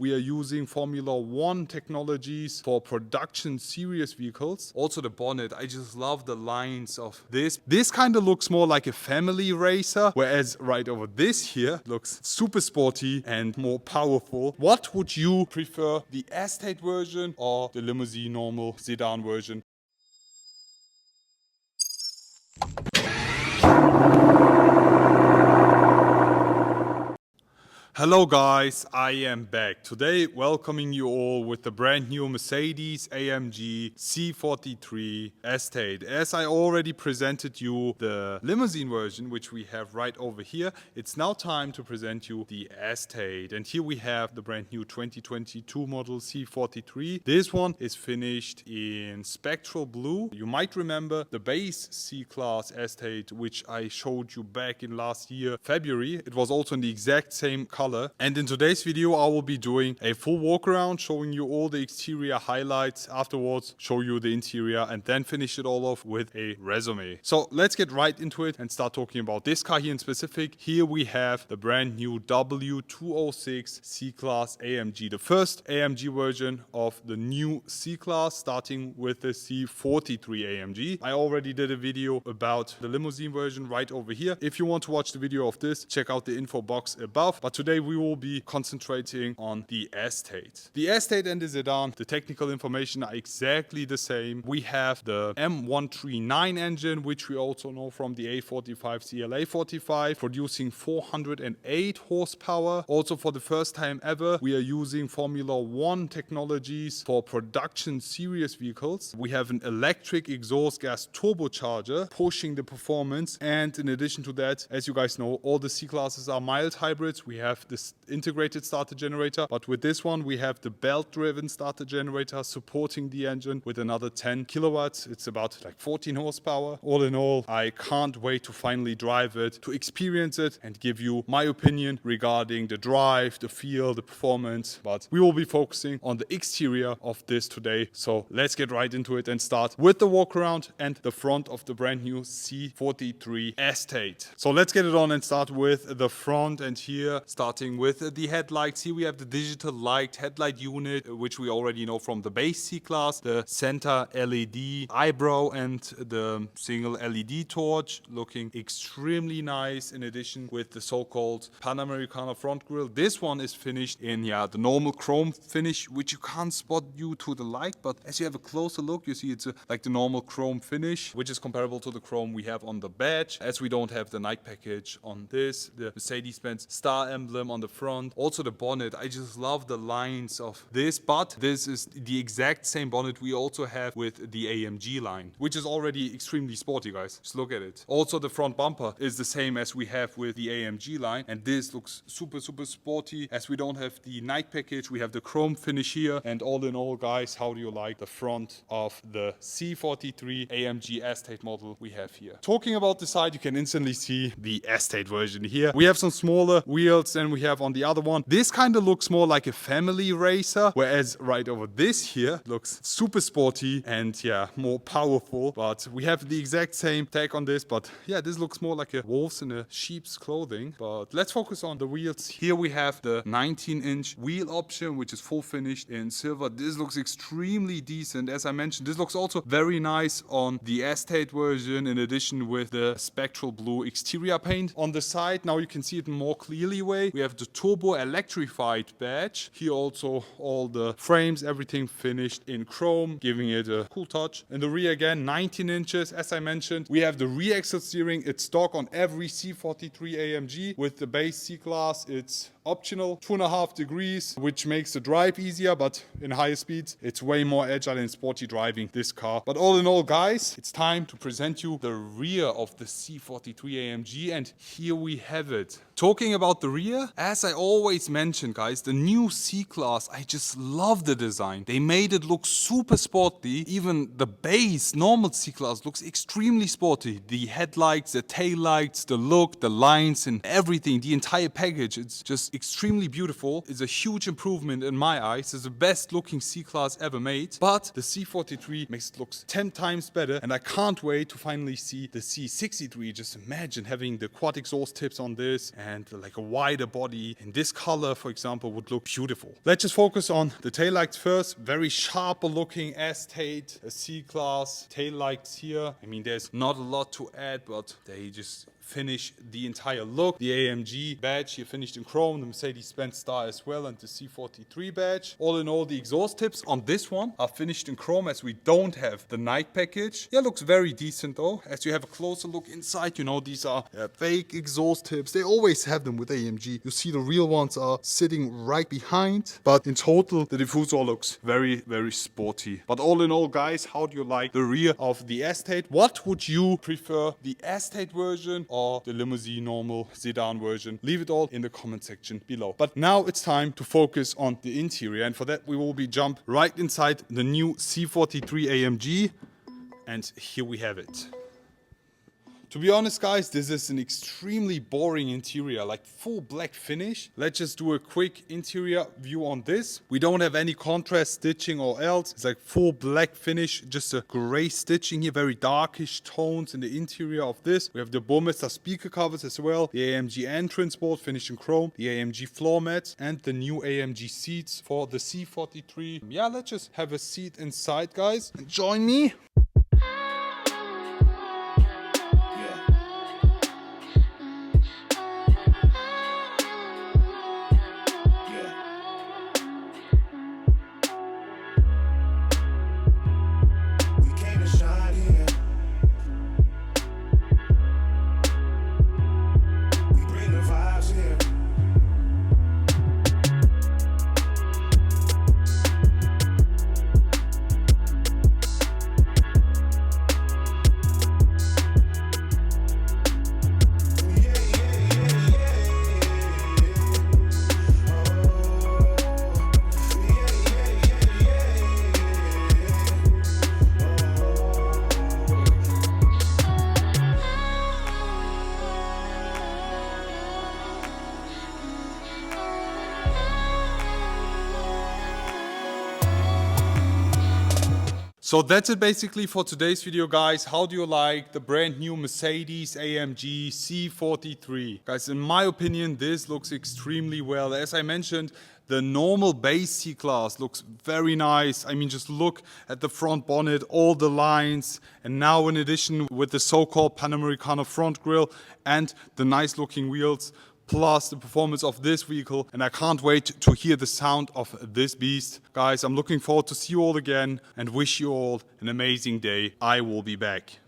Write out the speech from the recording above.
We are using Formula One technologies for production series vehicles. Also the bonnet, I just love the lines of this. This kind of looks more like a family racer, whereas right over this here looks super sporty and more powerful. What would you prefer, the estate version or the limousine normal sedan version? Hello guys, I am back. Today welcoming you all with the brand new Mercedes-AMG C43 Estate. As I already presented you the limousine version, which we have right over here, it's now time to present you the Estate. And here we have the brand new 2022 model C43. This one is finished in spectral blue. You might remember the base C-Class Estate, which I showed you back in last year, February. It was also in the exact same color. And in today's video I will be doing a full walk around, showing you all the exterior highlights, afterwards show you the interior, and then finish it all off with a resume. So let's get right into it and start talking about this car here in specific. Here we have the brand new W206 C-Class AMG, the first AMG version of the new C-Class, starting with the C43 AMG. I already did a video about the limousine version right over here. If you want to watch the video of this, check out the info box above. But today we will be concentrating on the Estate. The Estate and the sedan, the technical information are exactly the same. We have the M139 engine, which we also know from the A45 CLA45, producing 408 horsepower. Also, for the first time ever, we are using Formula One technologies for production series vehicles. We have an electric exhaust gas turbocharger pushing the performance, and in addition to that, as you guys know, all the C-classes are mild hybrids. We have this integrated starter generator, but with this one we have the belt driven starter generator supporting the engine with another 10 kilowatts. It's about like 14 horsepower. All in all, I can't wait to finally drive it, to experience it, and give you my opinion regarding the drive, the feel, the performance. But we will be focusing on the exterior of this today, so let's get right into it and start with the walk around and the front of the brand new C43 Estate. So let's get it on and start with the front, and here starting with the headlights. Here we have the digital light headlight unit, which we already know from the base C-Class, the center LED eyebrow and the single LED torch, looking extremely nice, in addition with the so-called Panamericana front grille. This one is finished in the normal chrome finish, which you can't spot due to the light, but as you have a closer look, you see it's like the normal chrome finish, which is comparable to the chrome we have on the badge, as we don't have the night package on this. The Mercedes Benz star emblem on the front. Also the bonnet, I just love the lines of this, but this is the exact same bonnet we also have with the AMG line, which is already extremely sporty, guys. Just look at it. Also the front bumper is the same as we have with the AMG line, and this looks super sporty. As we don't have the night package, we have the chrome finish here. And all in all, guys, how do you like the front of the C43 AMG Estate model we have here? Talking about the side, you can instantly see the Estate version here. We have some smaller wheels than we have on the other one. This kind of looks more like a family racer, whereas right over this here looks super sporty and more powerful. But we have the exact same tag on this, but this looks more like a wolf's in a sheep's clothing. But let's focus on the wheels. Here we have the 19-inch wheel option, which is full finished in silver. This looks extremely decent. As I mentioned, this looks also very nice on the Estate version, in addition with the spectral blue exterior paint. On the side, now you can see it more clearly way. We have the turbo electrified badge. Here also all the frames, everything finished in chrome, giving it a cool touch. In the rear again, 19 inches. As I mentioned, we have the rear axle steering. It's stock on every C43 AMG. With the base C-Class, it's optional. 2.5 degrees, which makes the drive easier, but in higher speeds, it's way more agile and sporty driving this car. But all in all, guys, it's time to present you the rear of the C43 AMG, and here we have it. Talking about the rear, as I always mention, guys, the new C-Class, I just love the design. They made it look super sporty. Even the base normal C-Class looks extremely sporty. The headlights, the taillights, the look, the lines and everything, the entire package, it's just looks extremely beautiful. It's a huge improvement in my eyes. It's the best looking C-Class ever made. But the C43 makes it look 10 times better, and I can't wait to finally see the C63. Just imagine having the quad exhaust tips on this and like a wider body in this color, for example, would look beautiful. Let's just focus on the taillights first. Very sharper looking Estate, a C-Class taillights here. I mean, there's not a lot to add, but they just finish the entire look. The AMG badge here finished in chrome, the Mercedes Benz star as well, and the C43 badge. All in all, the exhaust tips on this one are finished in chrome, as we don't have the night package. Yeah, looks very decent though. As you have a closer look inside, you know, these are fake exhaust tips. They always have them with AMG. You see the real ones are sitting right behind, but in total, the diffusor looks very, very sporty. But all in all, guys, how do you like the rear of the Estate? What would you prefer, the Estate version or the limousine normal sedan version? Leave it all in the comment section below. But now it's time to focus on the interior, and for that we will jump right inside the new C43 AMG, and here we have it. To be honest, guys, this is an extremely boring interior, like full black finish. Let's just do a quick interior view on this. We don't have any contrast stitching or else. It's like full black finish, just a gray stitching here, very darkish tones in the interior of this. We have the Burmester speaker covers as well, the AMG entrance board finished in chrome, the AMG floor mats, and the new AMG seats for the C43. Yeah, let's just have a seat inside, guys, and join me. So that's it basically for today's video, guys. How do you like the brand new Mercedes-AMG C43? Guys, in my opinion, this looks extremely well. As I mentioned, the normal base C-Class looks very nice. I mean, just look at the front bonnet, all the lines, and now in addition with the so-called Panamericana front grille and the nice looking wheels, plus the performance of this vehicle, and I can't wait to hear the sound of this beast. Guys, I'm looking forward to see you all again and wish you all an amazing day. I will be back.